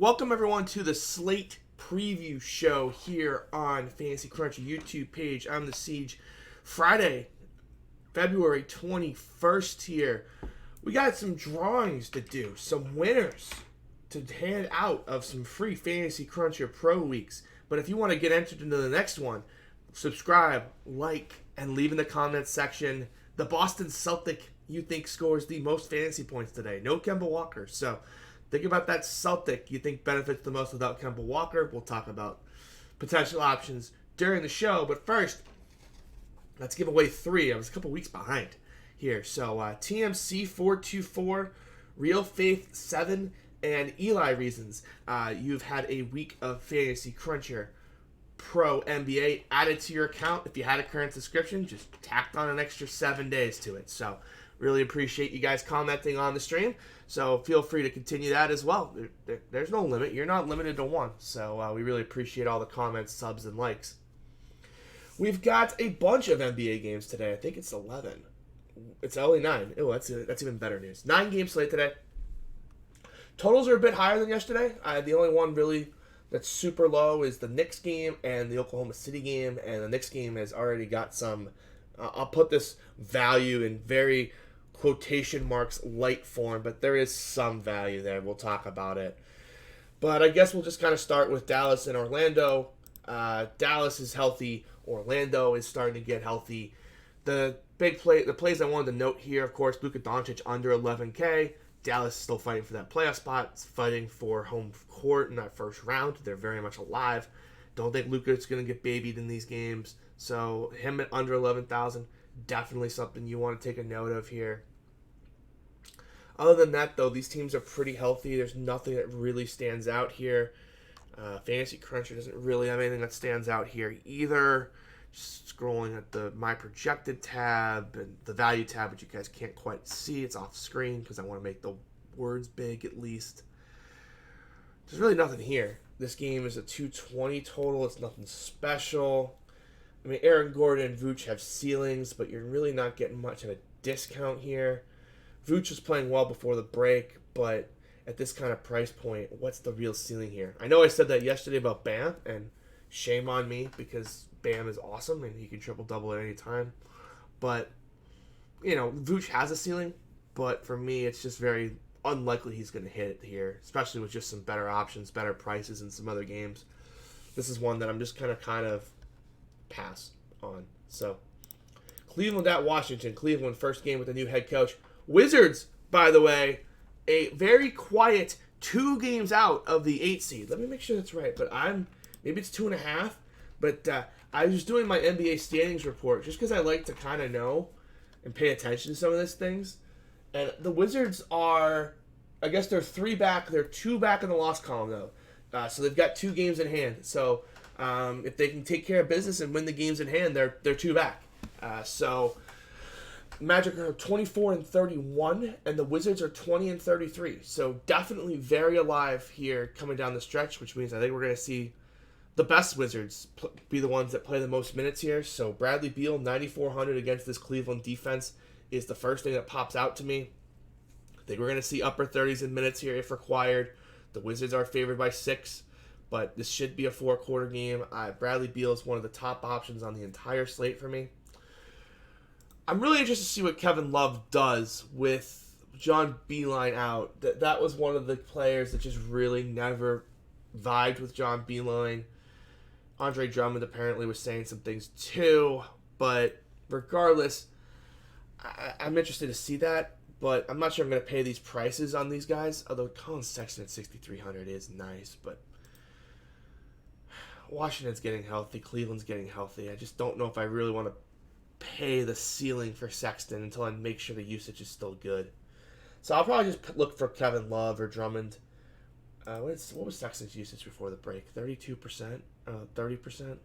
Welcome everyone to the Slate preview show here on Fantasy Cruncher YouTube page. I'm the Siege. Friday, February 21st here. We got some drawings to do, some winners to hand out of some free Fantasy Cruncher Pro weeks. But if you want to get entered into the next one, subscribe, like, and leave in the comments section the Boston Celtic you think scores the most fantasy points today. No Kemba Walker, so think about that Celtic you think benefits the most without Kemba Walker. We'll talk about potential options during the show. But first, let's give away three. I was a couple weeks behind here. So TMC 424, Real Faith 7, and Eli Reasons. You've had a week of Fantasy Cruncher Pro NBA added to your account. If you had a current subscription, just tacked on an extra 7 days to it. So really appreciate you guys commenting on the stream. So feel free to continue that as well. There's no limit. You're not limited to one. So we really appreciate all the comments, subs, and likes. We've got a bunch of NBA games today. I think it's 11. It's only 9. Oh, that's even better news. 9 game slate today. Totals are a bit higher than yesterday. The only one really that's super low is the Knicks game and the Oklahoma City game. And the Knicks game has already got some, I'll put this value in very quotation marks light form, but there is some value there. We'll talk about it. But I guess we'll just kind of start with Dallas and Orlando. Dallas is healthy. Orlando is starting to get healthy. The plays I wanted to note here, of course, Luka Doncic under 11K. Dallas is still fighting for that playoff spot. It's fighting for home court in that first round. They're very much alive. Don't think Luka is going to get babied in these games. So him at under 11,000, definitely something you want to take a note of here. Other than that, though, these teams are pretty healthy. There's nothing that really stands out here. Fantasy Cruncher doesn't really have anything that stands out here either. Just scrolling at the My Projected tab and the Value tab, which you guys can't quite see. It's off screen because I want to make the words big at least. There's really nothing here. This game is a 220 total. It's nothing special. I mean, Aaron Gordon and Vooch have ceilings, but you're really not getting much of a discount here. Vooch was playing well before the break, but at this kind of price point, what's the real ceiling here? I know I said that yesterday about Bam, and shame on me because Bam is awesome and he can triple-double at any time. But, you know, Vooch has a ceiling, but for me, it's just very unlikely he's going to hit it here, especially with just some better options, better prices in some other games. This is one that I'm just kind of pass on. So, Cleveland at Washington. Cleveland, first game with a new head coach. Wizards, by the way, a very quiet 2 games out of the 8 seed. Let me make sure that's right, but maybe it's 2.5. But I was doing my NBA standings report just because I like to kind of know and pay attention to some of these things. And the Wizards are, I guess they're 3 back. They're 2 back in the loss column, though. So they've got 2 games in hand. So if they can take care of business and win the games in hand, they're 2 back. So Magic are 24-31, and the Wizards are 20-33. So definitely very alive here coming down the stretch, which means I think we're going to see the best Wizards be the ones that play the most minutes here. So Bradley Beal, 9,400 against this Cleveland defense is the first thing that pops out to me. I think we're going to see upper 30s in minutes here if required. The Wizards are favored by 6, but this should be a 4-quarter game. Bradley Beal is one of the top options on the entire slate for me. I'm really interested to see what Kevin Love does with John Beilein out. That was one of the players that just really never vibed with John Beilein. Andre Drummond apparently was saying some things too, but regardless, I'm interested to see that, but I'm not sure I'm going to pay these prices on these guys, although Colin Sexton at 6,300 is nice, but Washington's getting healthy, Cleveland's getting healthy. I just don't know if I really want to pay the ceiling for Sexton until I make sure the usage is still good. So I'll probably just look for Kevin Love or Drummond. What was Sexton's usage before the break? 32%? 30%?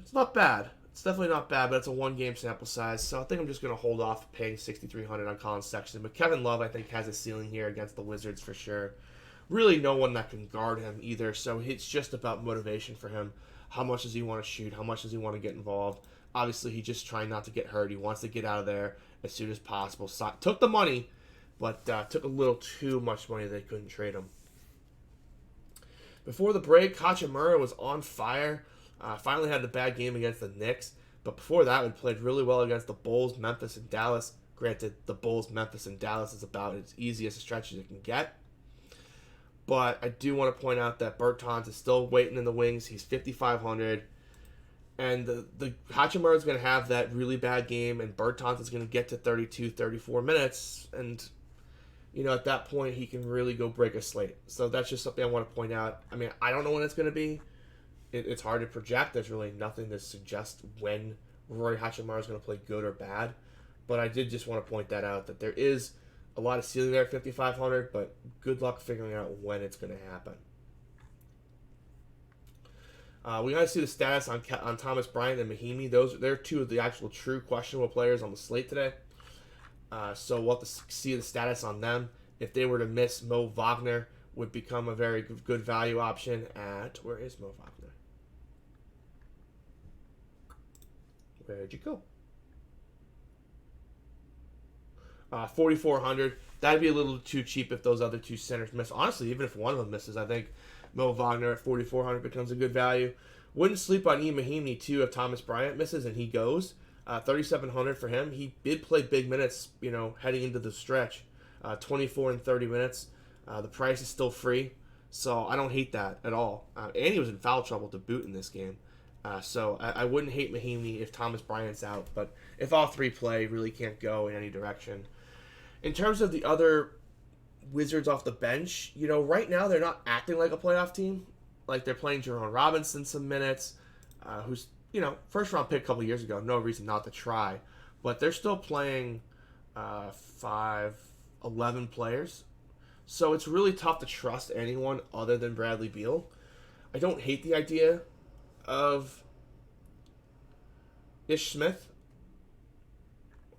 It's not bad. It's definitely not bad, but it's a 1-game sample size. So I think I'm just going to hold off paying $6,300 on Colin Sexton. But Kevin Love, I think, has a ceiling here against the Wizards for sure. Really no one that can guard him either. So it's just about motivation for him. How much does he want to shoot? How much does he want to get involved? Obviously, he's just trying not to get hurt. He wants to get out of there as soon as possible. So, took the money, but took a little too much money they couldn't trade him. Before the break, Hachimura was on fire. Finally had a bad game against the Knicks. But before that, we played really well against the Bulls, Memphis, and Dallas. Granted, the Bulls, Memphis, and Dallas is about as easy as a stretch as it can get. But I do want to point out that Bertans is still waiting in the wings. He's 5,500. And the Hachimura is going to have that really bad game, and Bertans is going to get to 32, 34 minutes. And, at that point, he can really go break a slate. So that's just something I want to point out. I mean, I don't know when it's going to be. It's hard to project. There's really nothing to suggest when Rory Hachimura is going to play good or bad. But I did just want to point that out, that there is a lot of ceiling there at 5,500, but good luck figuring out when it's going to happen. We got to see the status on Thomas Bryant and Mahimi. They're two of the actual true questionable players on the slate today. So we'll have to see the status on them. If they were to miss, Mo Wagner would become a very good value option at... Where is Mo Wagner? Where'd you go? 4,400. That'd be a little too cheap if those other two centers miss. Honestly, even if one of them misses, I think Mo Wagner at 4,400 becomes a good value. Wouldn't sleep on Mahimi too if Thomas Bryant misses and he goes. 3,700 for him. He did play big minutes, heading into the stretch. 24 and 30 minutes. The price is still free, so I don't hate that at all. And he was in foul trouble to boot in this game. So I wouldn't hate Mahimi if Thomas Bryant's out, but if all three play, really can't go in any direction. In terms of the other Wizards off the bench, right now they're not acting like a playoff team. Like they're playing Jerome Robinson some minutes, who's, first round pick a couple years ago, no reason not to try. But they're still playing 11 players. So it's really tough to trust anyone other than Bradley Beal. I don't hate the idea of Ish Smith.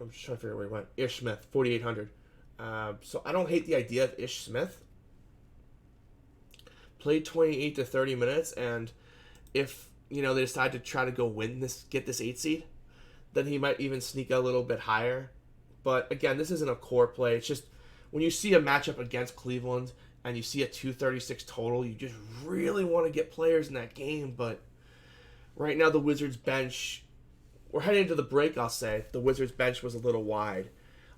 I'm just trying to figure out where he went. Ish Smith, 4,800. So I don't hate the idea of Ish Smith. Played 28 to 30 minutes, and if they decide to try to go get this 8 seed, then he might even sneak a little bit higher. But again, this isn't a core play. It's just when you see a matchup against Cleveland and you see a 236 total, you just really want to get players in that game. But right now, the Wizards bench, we're heading into the break, I'll say. The Wizards bench was a little wide.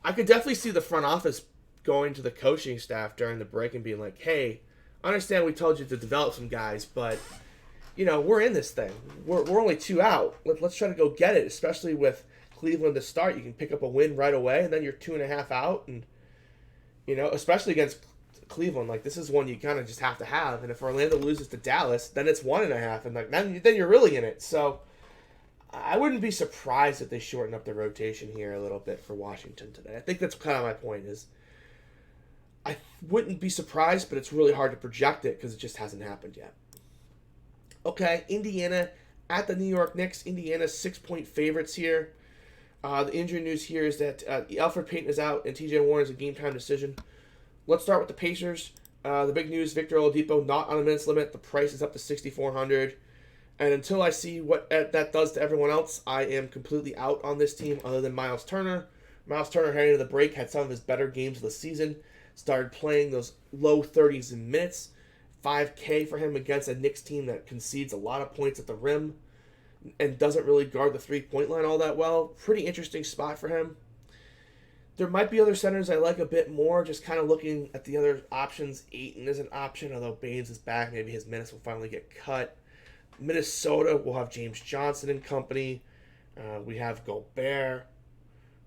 I could definitely see the front office going to the coaching staff during the break and being like, hey, I understand we told you to develop some guys, but, we're in this thing. We're only 2 out. Let's try to go get it, especially with Cleveland to start. You can pick up a win right away, and then you're 2.5 out. And, especially against Cleveland, like, this is one you kind of just have to have. And if Orlando loses to Dallas, then it's 1.5, and then you're really in it. So I wouldn't be surprised if they shorten up the rotation here a little bit for Washington today. I think that's kind of my point is I wouldn't be surprised, but it's really hard to project it because it just hasn't happened yet. Okay, Indiana at the New York Knicks. Indiana's 6-point favorites here. The injury news here is that Elfrid Payton is out and TJ Warren is a game-time decision. Let's start with the Pacers. The big news, Victor Oladipo not on a minutes limit. The price is up to 6,400. And until I see what that does to everyone else, I am completely out on this team other than Miles Turner. Miles Turner heading into the break had some of his better games of the season. Started playing those low 30s in minutes. 5K for him against a Knicks team that concedes a lot of points at the rim and doesn't really guard the three-point line all that well. Pretty interesting spot for him. There might be other centers I like a bit more, just kind of looking at the other options. Ayton is an option, although Baines is back. Maybe his minutes will finally get cut. Minnesota will have James Johnson and company. We have Gobert.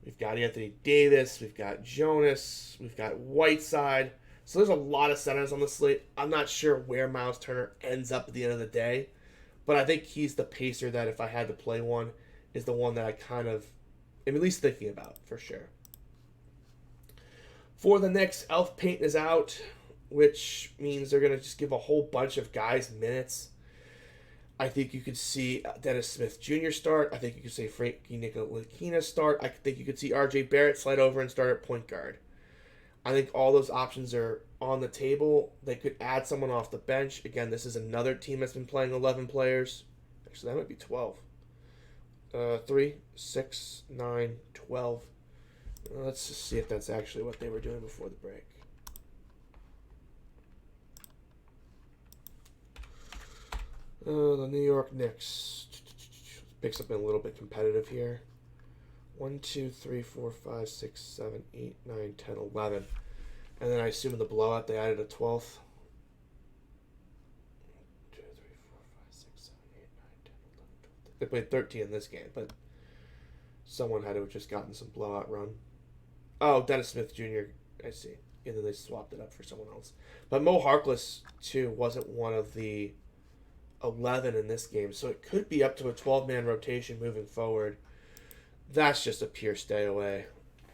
We've got Anthony Davis. We've got Jonas. We've got Whiteside. So there's a lot of centers on the slate. I'm not sure where Miles Turner ends up at the end of the day. But I think he's the pacer that if I had to play one, is the one that I kind of am at least thinking about for sure. For the Knicks, Elf Payton is out, which means they're going to just give a whole bunch of guys minutes. I think you could see Dennis Smith Jr. start. I think you could see Frankie Ntilikina start. I think you could see RJ Barrett slide over and start at point guard. I think all those options are on the table. They could add someone off the bench. Again, this is another team that's been playing 11 players. Actually, that might be 12. 3, 6, 9, 12. Let's just see if that's actually what they were doing before the break. The New York Knicks picks up a little bit competitive here. 1, 2, 3, 4, 5, 6, 7, 8, 9, 10, 11. And then I assume in the blowout they added a 12th. 2, 3, 4, 5, 6, 7, 8, 9, 10, 11, 12. They played 13 in this game, but someone had to have just gotten some blowout run. Oh, Dennis Smith Jr. I see. And then they swapped it up for someone else. But Mo Harkless, too, wasn't one of the 11 in this game, so it could be up to a 12-man rotation moving forward. That's just a pure stay away,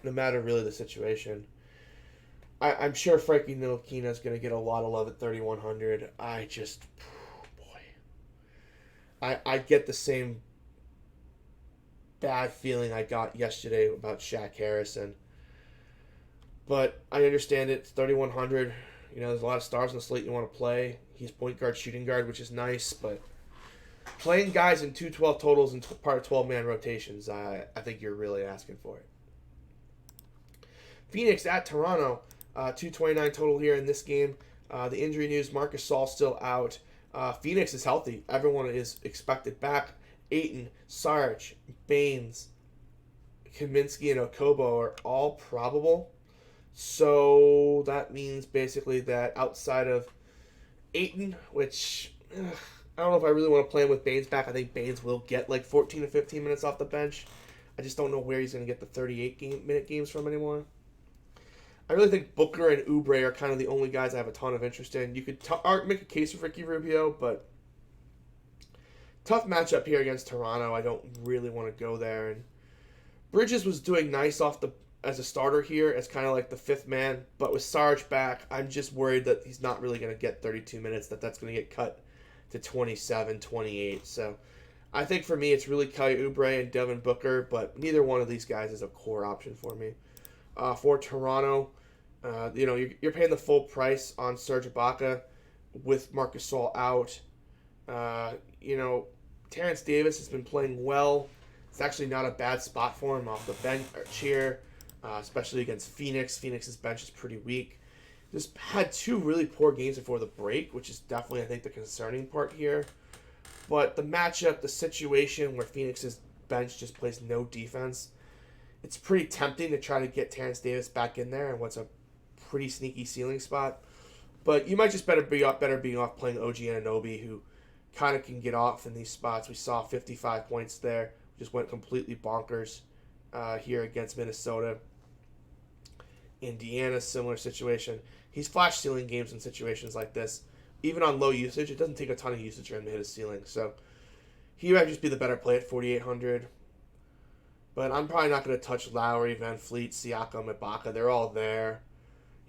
no matter really the situation. I'm sure Frankie Ntilikina is going to get a lot of love at 3,100. I get the same bad feeling I got yesterday about Shaq Harrison. But I understand it. It's 3,100. There's a lot of stars on the slate you want to play. He's point guard, shooting guard, which is nice, but playing guys in 2-12 totals and part of 12-man rotations, I think you're really asking for it. Phoenix at Toronto, 229 total here in this game. The injury news, Marc Gasol still out. Phoenix is healthy. Everyone is expected back. Ayton, Sarge, Baines, Kaminsky, and Okobo are all probable. So that means basically that outside of Ayton, which I don't know if I really want to play him with Baines back. I think Baines will get like 14 to 15 minutes off the bench. I just don't know where he's going to get the 38-minute games from anymore. I really think Booker and Oubre are kind of the only guys I have a ton of interest in. You could make a case for Ricky Rubio, but tough matchup here against Toronto. I don't really want to go there. And Bridges was doing nice as a starter here as kind of like the fifth man, but with Sarge back, I'm just worried that he's not really going to get 32 minutes, that's going to get cut to 27, 28. So I think for me, it's really Kelly Oubre and Devin Booker, but neither one of these guys is a core option for me. For Toronto, you're paying the full price on Serge Ibaka with Marc Gasol out. Terrence Davis has been playing well. It's actually not a bad spot for him off the bench here. Especially against Phoenix. Phoenix's bench is pretty weak. Just had two really poor games before the break, which is definitely, I think, the concerning part here. But the matchup, the situation where Phoenix's bench just plays no defense, it's pretty tempting to try to get Terrence Davis back in there and what's a pretty sneaky ceiling spot. But you might just better be off playing OG Anunoby, who kind of can get off in these spots. We saw 55 points there. Just went completely bonkers here against Minnesota. Indiana, similar situation. He's flash ceiling games in situations like this. Even on low usage, it doesn't take a ton of usage for him to hit his ceiling. So he might just be the better play at 4,800. But I'm probably not going to touch Lowry, Van Fleet, Siakam, Ibaka. They're all there.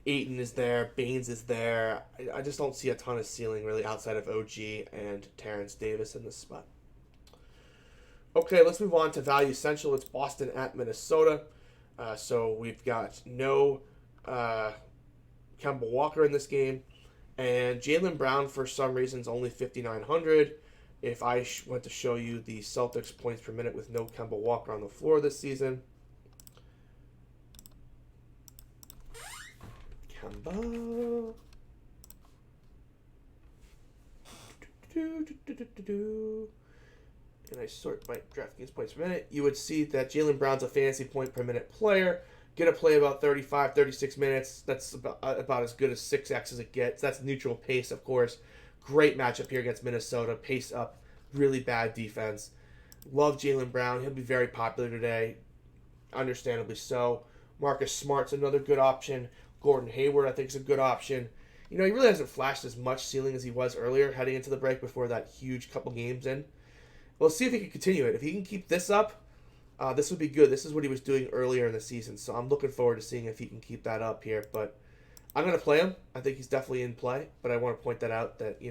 Ayton is there. Baines is there. I just don't see a ton of ceiling really outside of OG and Terrence Davis in this spot. Okay, let's move on to Value Central. It's Boston at Minnesota. So we've got no Kemba Walker in this game. And Jaylen Brown, for some reason, is only 5,900. If I went to show you the Celtics points per minute with no Kemba Walker on the floor this season. Kemba. And I sort my DraftKings points per minute, you would see that Jaylen Brown's a fantasy point per minute player. Going to play about 35, 36 minutes. That's about as good as 6x as it gets. That's neutral pace, of course. Great matchup here against Minnesota. Pace up, really bad defense. Love Jaylen Brown. He'll be very popular today. Understandably so. Marcus Smart's another good option. Gordon Hayward, I think, is a good option. He really hasn't flashed as much ceiling as he was earlier heading into the break before that huge couple games in. We'll see if he can continue it. If he can keep this up, this would be good. This is what he was doing earlier in the season, so I'm looking forward to seeing if he can keep that up here. But I'm going to play him. I think he's definitely in play, but I want to point that out that,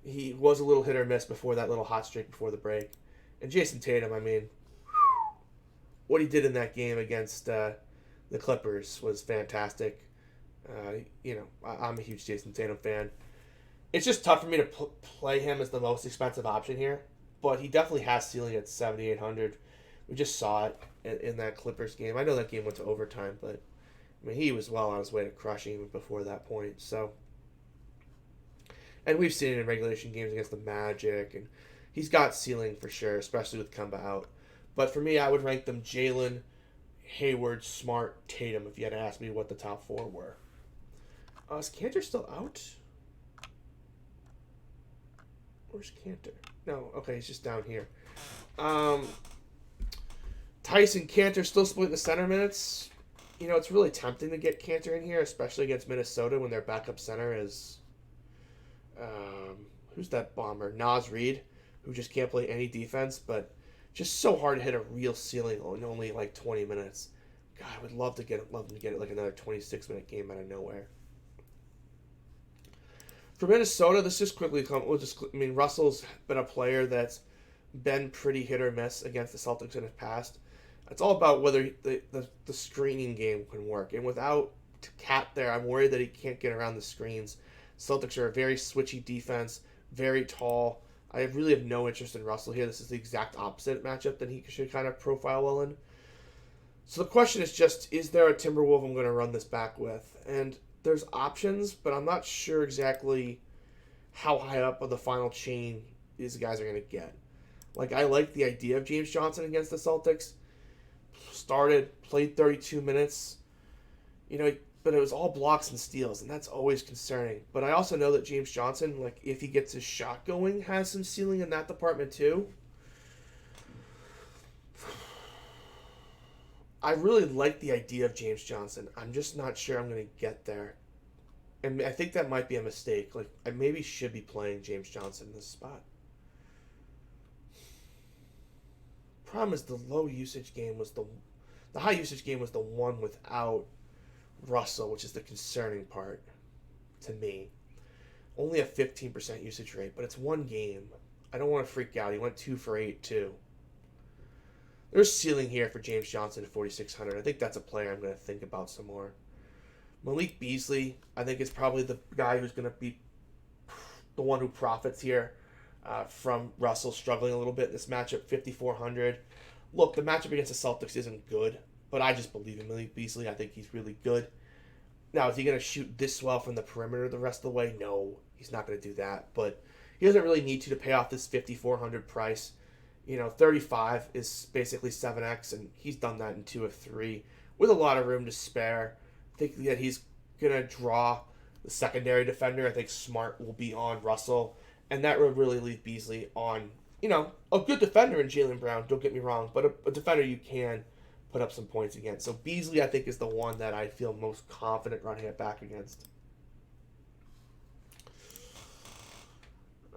he was a little hit or miss before that little hot streak before the break. And Jason Tatum, what he did in that game against the Clippers was fantastic. I'm a huge Jason Tatum fan. It's just tough for me to play him as the most expensive option here, but he definitely has ceiling at 7,800. We just saw it in that Clippers game. I know that game went to overtime, but he was well on his way to crushing even before that point. So, And we've seen it in regulation games against the Magic, and he's got ceiling for sure, especially with Kemba out. But for me, I would rank them Jalen, Hayward, Smart, Tatum, if you had to ask me what the top 4 were. Is Cantor still out? Where's Cantor? No, okay, he's just down here. Tyson Cantor still splitting the center minutes. You know, it's really tempting to get Cantor in here, especially against Minnesota when their backup center is... who's that bomber? Naz Reid, who just can't play any defense, but just so hard to hit a real ceiling in only like 20 minutes. God, I would love to get it like another 26-minute game out of nowhere. For Minnesota, this just quickly Russell's been a player that's been pretty hit or miss against the Celtics in his past. It's all about whether the screening game can work. And without Cat there, I'm worried that he can't get around the screens. Celtics are a very switchy defense, very tall. I really have no interest in Russell here. This is the exact opposite matchup that he should kind of profile well in. So the question is just, is there a Timberwolf I'm going to run this back with? And there's options, but I'm not sure exactly how high up of the final chain these guys are going to get. Like, I like the idea of James Johnson against the Celtics. Played 32 minutes. You know, but it was all blocks and steals, and that's always concerning. But I also know that James Johnson, like, if he gets his shot going, has some ceiling in that department too. I really like the idea of James Johnson. I'm just not sure I'm going to get there. And I think that might be a mistake. Like, I maybe should be playing James Johnson in this spot. Problem is the high usage game was the one without Russell, which is the concerning part to me. Only a 15% usage rate, but it's one game. I don't want to freak out. He went 2 for 8 too. There's ceiling here for James Johnson at 4,600. I think that's a player I'm going to think about some more. Malik Beasley, I think, is probably the guy who's going to be the one who profits here from Russell struggling a little bit in this matchup, 5,400. Look, the matchup against the Celtics isn't good, but I just believe in Malik Beasley. I think he's really good. Now, is he going to shoot this well from the perimeter the rest of the way? No, he's not going to do that. But he doesn't really need to pay off this 5,400 price. You know, 35 is basically 7x, and he's done that in 2 of 3 with a lot of room to spare. I think that he's going to draw the secondary defender. I think Smart will be on Russell, and that would really leave Beasley on, you know, a good defender in Jaylen Brown, don't get me wrong, but a defender you can put up some points against. So Beasley, I think, is the one that I feel most confident running it back against.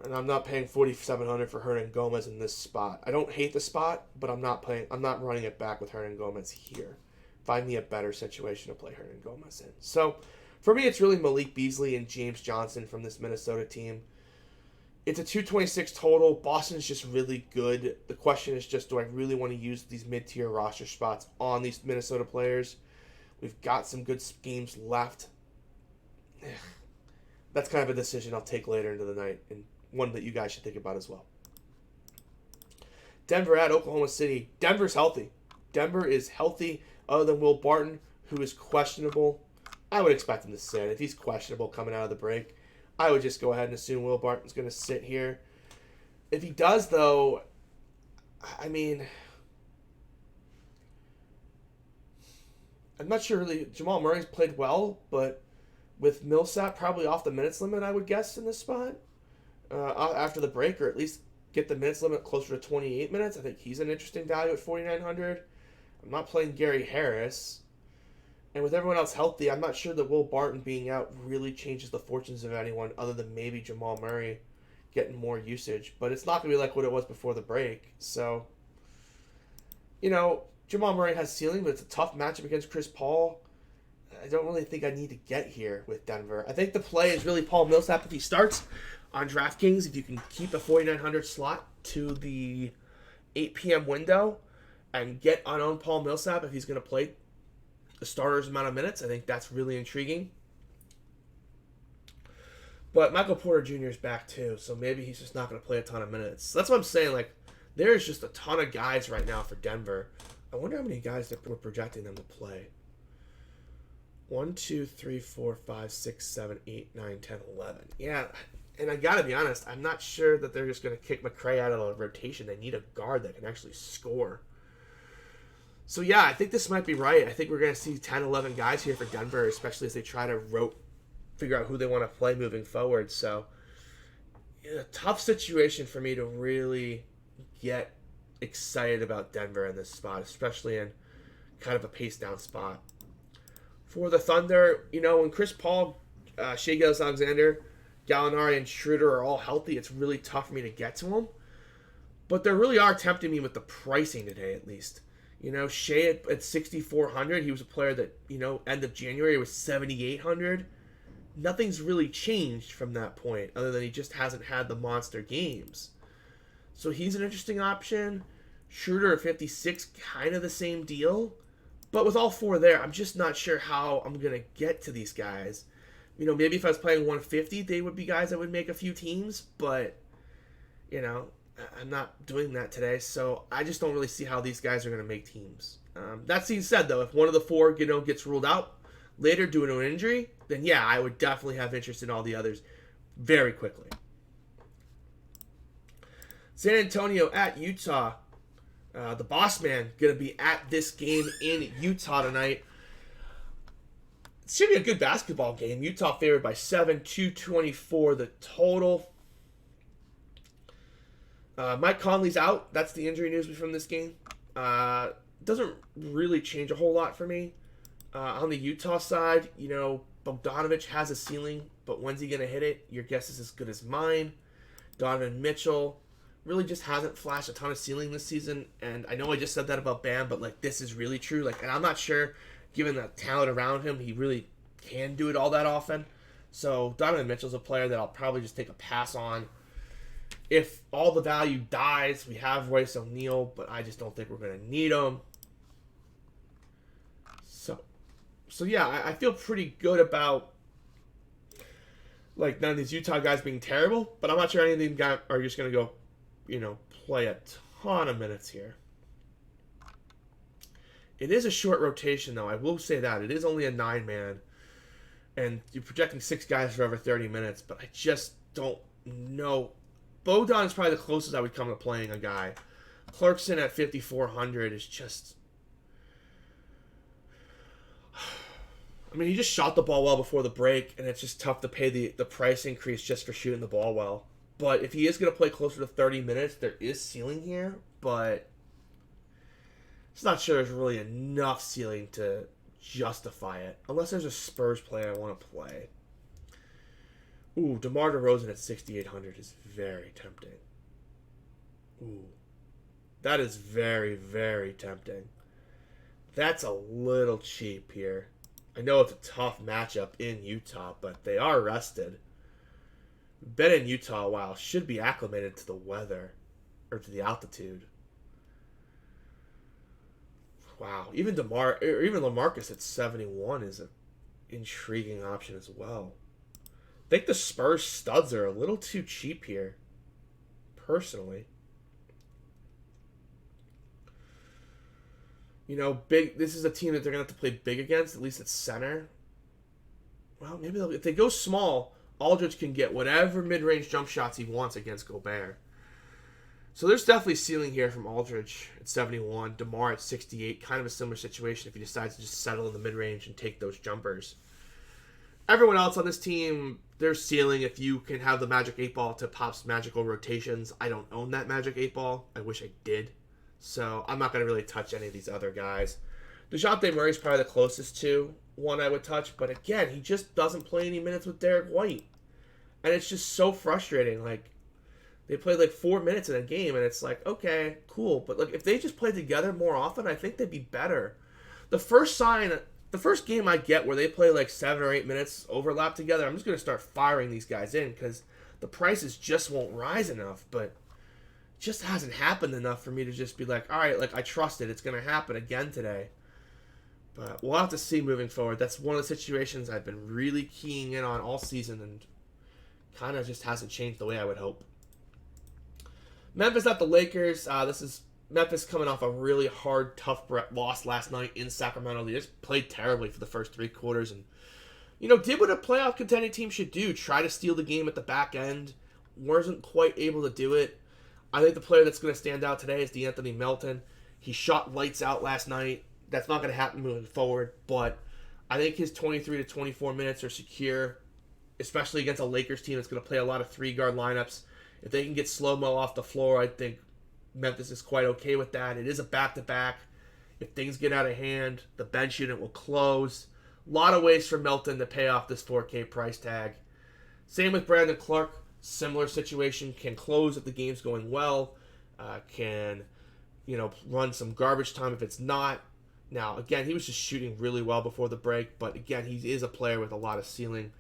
And I'm not paying 4,700 for Hernan Gomez in this spot. I don't hate the spot, but I'm not running it back with Hernan Gomez here. Find me a better situation to play Hernan Gomez in. So for me, it's really Malik Beasley and James Johnson from this Minnesota team. It's a 226 total. Boston's just really good. The question is just, do I really want to use these mid-tier roster spots on these Minnesota players? We've got some good games left. That's kind of a decision I'll take later into the night, and one that you guys should think about as well. Denver at Oklahoma City. Denver's healthy. Denver is healthy other than Will Barton, who is questionable. I would expect him to sit. If he's questionable coming out of the break, I would just go ahead and assume Will Barton's going to sit here. If he does, though, I mean, I'm not sure really. Jamal Murray's played well, but with Millsap probably off the minutes limit, I would guess, in this spot after the break, or at least get the minutes limit closer to 28 minutes. I think he's an interesting value at 4,900. I'm not playing Gary Harris. And with everyone else healthy, I'm not sure that Will Barton being out really changes the fortunes of anyone other than maybe Jamal Murray getting more usage. But it's not going to be like what it was before the break. So, you know, Jamal Murray has ceiling, but it's a tough matchup against Chris Paul. I don't really think I need to get here with Denver. I think the play is really Paul Millsap if he starts on DraftKings. If you can keep a 4,900 slot to the 8 p.m. window and get unowned Paul Millsap if he's going to play the starter's amount of minutes, I think that's really intriguing. But Michael Porter Jr. is back too, so maybe he's just not going to play a ton of minutes. So that's what I'm saying. Like, there's just a ton of guys right now for Denver. I wonder how many guys that we're projecting them to play. 1, 2, 3, 4, 5, 6, 7, 8, 9, 10, 11. Yeah, And I gotta be honest, I'm not sure that they're just gonna kick McCray out of the rotation. They need a guard that can actually score. So yeah, I think this might be right. I think we're gonna see 10, 11 guys here for Denver, especially as they try to figure out who they want to play moving forward. So a tough situation for me to really get excited about Denver in this spot, especially in kind of a pace down spot. For the Thunder, when Chris Paul, Shai Gilgeous-Alexander, Gallinari, and Schroeder are all healthy, it's really tough for me to get to them. But they really are tempting me with the pricing today, at least. Shai at 6,400, he was a player that, end of January was 7,800. Nothing's really changed from that point, other than he just hasn't had the monster games. So he's an interesting option. Schroeder at 56, kind of the same deal. But with all four there, I'm just not sure how I'm going to get to these guys. Maybe if I was playing 150, they would be guys that would make a few teams. But, I'm not doing that today. So I just don't really see how these guys are going to make teams. That being said, though, if one of the four, gets ruled out later due to an injury, then yeah, I would definitely have interest in all the others very quickly. San Antonio at Utah. The boss man going to be at this game in Utah tonight. It should be a good basketball game. Utah favored by 7, 224 the total. Mike Conley's out. That's the injury news from this game. Doesn't really change a whole lot for me. On the Utah side, Bogdanovich has a ceiling, but when's he going to hit it? Your guess is as good as mine. Donovan Mitchell really just hasn't flashed a ton of ceiling this season, and I know I just said that about Bam, but this is really true. And I'm not sure, given the talent around him, he really can do it all that often. So Donovan Mitchell's a player that I'll probably just take a pass on. If all the value dies, we have Royce O'Neal, but I just don't think we're going to need him. So yeah, I feel pretty good about none of these Utah guys being terrible, but I'm not sure any of these guys are just going to go, play a ton of minutes here. It is a short rotation, though. I will say that. It is only a 9-man, and you're projecting 6 guys for over 30 minutes, but I just don't know. Bogdan is probably the closest I would come to playing a guy. Clarkson at 5,400 is just... he just shot the ball well before the break, and it's just tough to pay the price increase just for shooting the ball well. But if he is going to play closer to 30 minutes, there is ceiling here, but it's not sure there's really enough ceiling to justify it, unless there's a Spurs player I want to play. Ooh, DeMar DeRozan at 6,800 is very tempting. Ooh, that is very, very tempting. That's a little cheap here. I know it's a tough matchup in Utah, but they are rested. Been in Utah a while, should be acclimated to the weather, or to the altitude. Wow, even LaMarcus at 71 is an intriguing option as well. I think the Spurs studs are a little too cheap here, personally. This is a team that they're going to have to play big against, at least at center. Well, maybe if they go small, Aldridge can get whatever mid-range jump shots he wants against Gobert. So there's definitely ceiling here from Aldridge at 71, DeMar at 68, kind of a similar situation if he decides to just settle in the mid-range and take those jumpers. Everyone else on this team, there's ceiling if you can have the Magic 8 Ball to Pop's magical rotations. I don't own that Magic 8 Ball. I wish I did. So I'm not going to really touch any of these other guys. DeJounte Murray's probably the closest to one I would touch. But again, he just doesn't play any minutes with Derek White. And it's just so frustrating. They played 4 minutes in a game, and it's okay, cool. But if they just played together more often, I think they'd be better. The first game I get where they play 7 or 8 minutes overlap together, I'm just going to start firing these guys in because the prices just won't rise enough. But just hasn't happened enough for me to just be all right, I trust it. It's going to happen again today. But we'll have to see moving forward. That's one of the situations I've been really keying in on all season and kind of just hasn't changed the way I would hope. Memphis at the Lakers. This is Memphis coming off a really hard, tough loss last night in Sacramento. They just played terribly for the first 3 quarters and did what a playoff contending team should do. Try to steal the game at the back end. Wasn't quite able to do it. I think the player that's going to stand out today is DeAnthony Melton. He shot lights out last night. That's not going to happen moving forward, but I think his 23 to 24 minutes are secure, especially against a Lakers team that's going to play a lot of three-guard lineups. If they can get slow-mo off the floor, I think Memphis is quite okay with that. It is a back-to-back. If things get out of hand, the bench unit will close. A lot of ways for Melton to pay off this 4K price tag. Same with Brandon Clark. Similar situation. Can close if the game's going well. Can run some garbage time if it's not. Now, again, he was just shooting really well before the break, but again, he is a player with a lot of ceiling.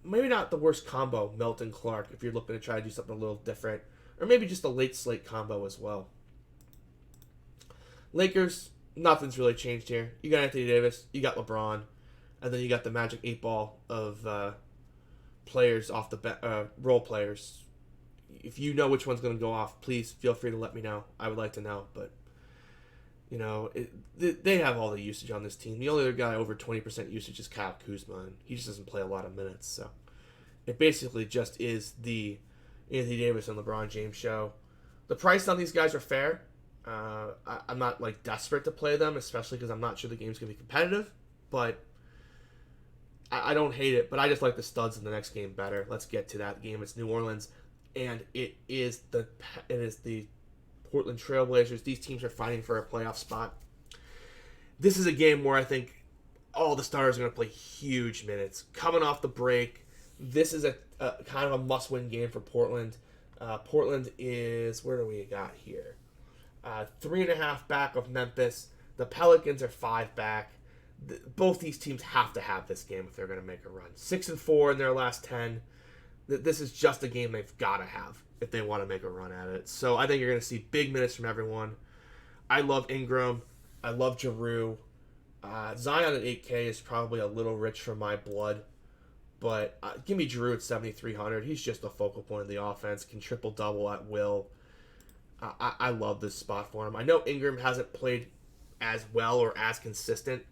Maybe not the worst combo, Melton-Clark, if you're looking to try to do something a little different. Or maybe just a late slate combo as well. Lakers, nothing's really changed here. You got Anthony Davis, you got LeBron, and then you got the magic 8-ball of players off the role players. If you know which one's going to go off, please feel free to let me know. I would like to know, but they have all the usage on this team. The only other guy over 20% usage is Kyle Kuzma, and he just doesn't play a lot of minutes. So it basically just is the Anthony Davis and LeBron James show. The price on these guys are fair. I'm not desperate to play them, especially because I'm not sure the game's going to be competitive. But I don't hate it. But I just like the studs in the next game better. Let's get to that game. It's New Orleans, and it is the Portland Trailblazers. These teams are fighting for a playoff spot. This is a game where I think all the starters are going to play huge minutes. Coming off the break, this is a kind of a must-win game for Portland. Portland is, where do we got here? 3.5 back of Memphis. The Pelicans are 5 back. Both these teams have to have this game if they're going to make a run. 6-4 in their last 10. This is just a game they've got to have if they want to make a run at it. So I think you're going to see big minutes from everyone. I love Ingram. I love Giroux. Zion at 8K is probably a little rich for my blood. But give me Giroux at 7,300. He's just the focal point of the offense. Can triple-double at will. I love this spot for him. I know Ingram hasn't played as well or as consistent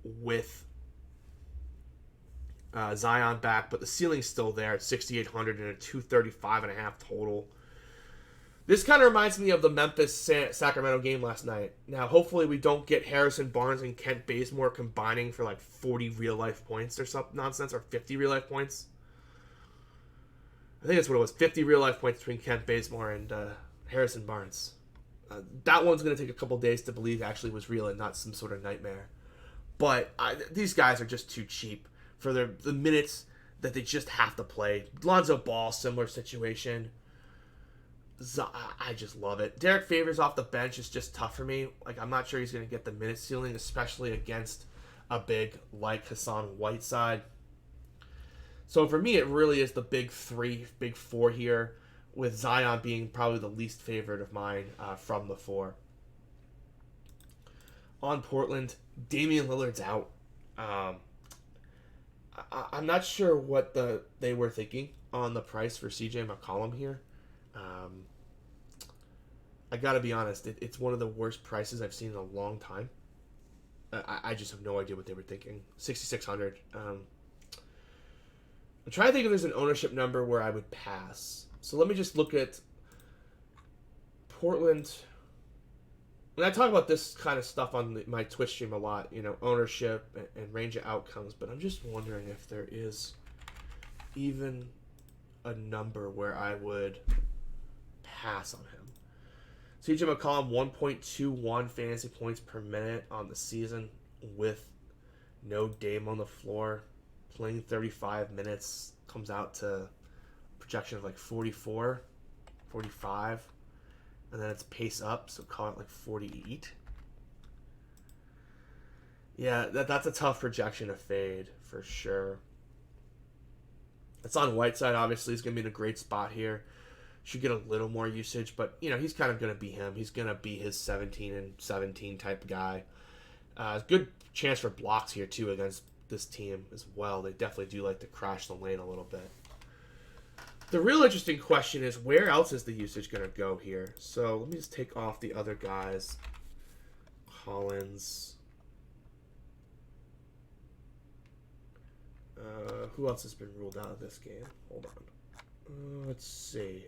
with Zion back, but the ceiling's still there at 6,800 and a 235.5 total. This kind of reminds me of the Memphis-Sacramento game last night. Now, hopefully we don't get Harrison Barnes and Kent Bazemore combining for 40 real-life points or some nonsense, or 50 real-life points. I think that's what it was, 50 real-life points between Kent Bazemore and Harrison Barnes. That one's going to take a couple days to believe actually was real and not some sort of nightmare. But these guys are just too cheap for the minutes that they just have to play. Lonzo Ball, similar situation. I just love it. Derek Favors off the bench is just tough for me. I'm not sure he's going to get the minute ceiling, especially against a big like Hassan Whiteside. So for me, it really is the big four here, with Zion being probably the least favorite of mine from the four. On Portland, Damian Lillard's out. I'm not sure what they were thinking on the price for CJ McCollum here. I gotta be honest, it's one of the worst prices I've seen in a long time. I just have no idea what they were thinking. 6,600. I'm trying to think if there's an ownership number where I would pass. So let me just look at Portland. And I talk about this kind of stuff on my Twitch stream a lot, ownership and range of outcomes, but I'm just wondering if there is even a number where I would pass on him. CJ McCollum, 1.21 fantasy points per minute on the season with no Dame on the floor, playing 35 minutes, comes out to a projection of 44, 45. And then it's pace up, so call it 48. Yeah, that's a tough projection to fade, for sure. It's on Whiteside, obviously. He's going to be in a great spot here. Should get a little more usage, but, he's kind of going to be him. He's going to be his 17 and 17 type guy. Good chance for blocks here, too, against this team as well. They definitely do like to crash the lane a little bit. The real interesting question is, where else is the usage going to go here? So let me just take off the other guys. Collins. Who else has been ruled out of this game? Hold on. Let's see.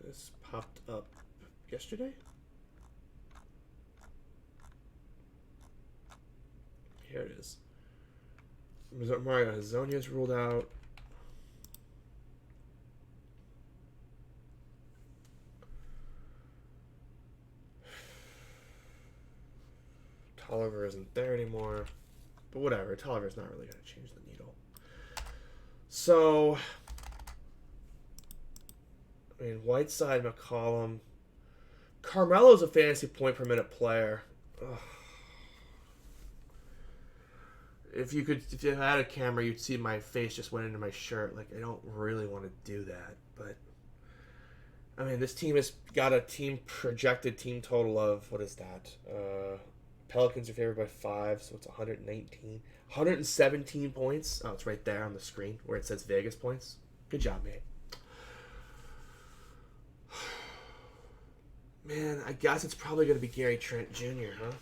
This popped up yesterday? Here it is. Mario Hezonja is ruled out. Tolliver isn't there anymore. But whatever, Tolliver's not really going to change the needle. So, I mean, Whiteside, McCollum. Carmelo's a fantasy point per minute player. Ugh. If you had a camera, you'd see my face just went into my shirt. Like, I don't really want to do that. But, I mean, this team has got a projected team total of, what is that? Pelicans are favored by 5, so it's 119. 117 points. Oh, it's right there on the screen where it says Vegas points. Good job, mate. Man, I guess it's probably going to be Gary Trent Jr., huh?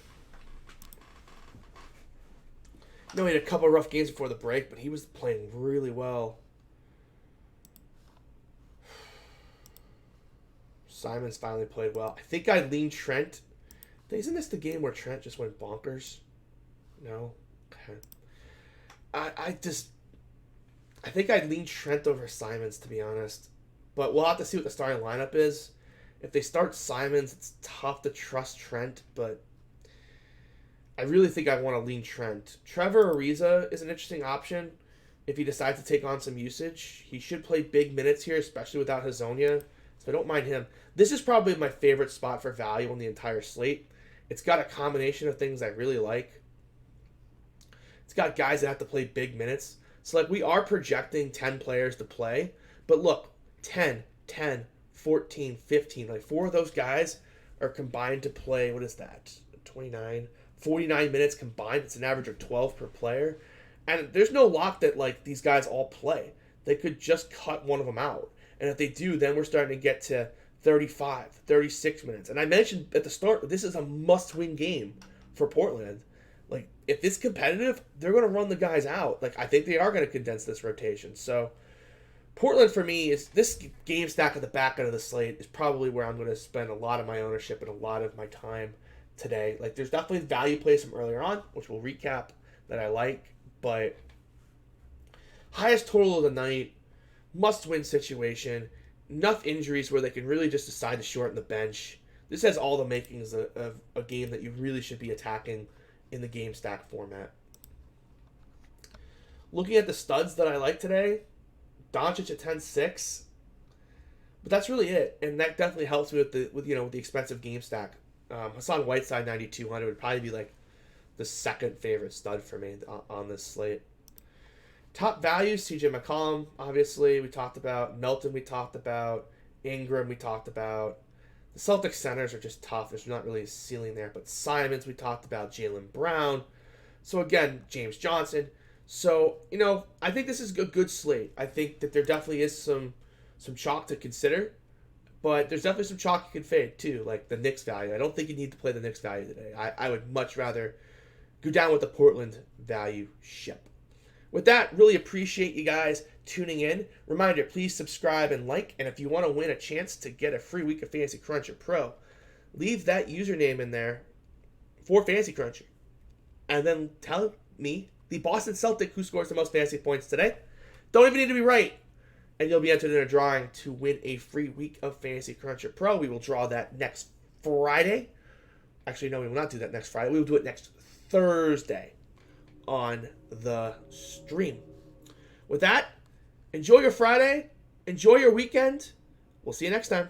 I know he had a couple of rough games before the break, but he was playing really well. Simons finally played well. I think I leaned Trent. Isn't this the game where Trent just went bonkers? No? Okay. I think I'd lean Trent over Simons, to be honest. But we'll have to see what the starting lineup is. If they start Simons, it's tough to trust Trent, but I really think I want to lean Trent. Trevor Ariza is an interesting option if he decides to take on some usage. He should play big minutes here, especially without Hezonja, so I don't mind him. This is probably my favorite spot for value on the entire slate. It's got a combination of things I really like. It's got guys that have to play big minutes. So, like, we are projecting 10 players to play. But look, 10, 14, 15. Like, 4 of those guys are combined to play, what is that? 29, 49 minutes combined. It's an average of 12 per player. And there's no lock that, like, these guys all play. They could just cut one of them out. And if they do, then we're starting to get to 35, 36 minutes. And I mentioned at the start, this is a must-win game for Portland. Like, if it's competitive, they're going to run the guys out. Like, I think they are going to condense this rotation. So, Portland, for me, is this game stack at the back end of the slate is probably where I'm going to spend a lot of my ownership and a lot of my time today. Like, there's definitely value plays from earlier on, which we'll recap, that I like. But highest total of the night, must-win situation, enough injuries where they can really just decide to shorten the bench. This has all the makings of a game that you really should be attacking in the game stack format. Looking at the studs that I like today, Doncic at 10-6. But that's really it. And that definitely helps me with the expensive game stack. Hassan Whiteside 9,200 would probably be like the second favorite stud for me on this slate. Top values, CJ McCollum, obviously, we talked about. Melton, we talked about. Ingram, we talked about. The Celtics centers are just tough. There's not really a ceiling there. But Simons, we talked about. Jaylen Brown. So, again, James Johnson. So, I think this is a good slate. I think that there definitely is some chalk to consider. But there's definitely some chalk you can fade, too, like the Knicks value. I don't think you need to play the Knicks value today. I would much rather go down with the Portland value ship. With that, really appreciate you guys tuning in. Reminder, please subscribe and like. And if you want to win a chance to get a free week of Fantasy Cruncher Pro, leave that username in there for Fantasy Cruncher. And then tell me the Boston Celtic who scores the most fantasy points today. Don't even need to be right. And you'll be entered in a drawing to win a free week of Fantasy Cruncher Pro. We will draw that next Friday. Actually, no, we will not do that next Friday. We will do it next Thursday on the stream. With that, enjoy your Friday. Enjoy your weekend. We'll see you next time.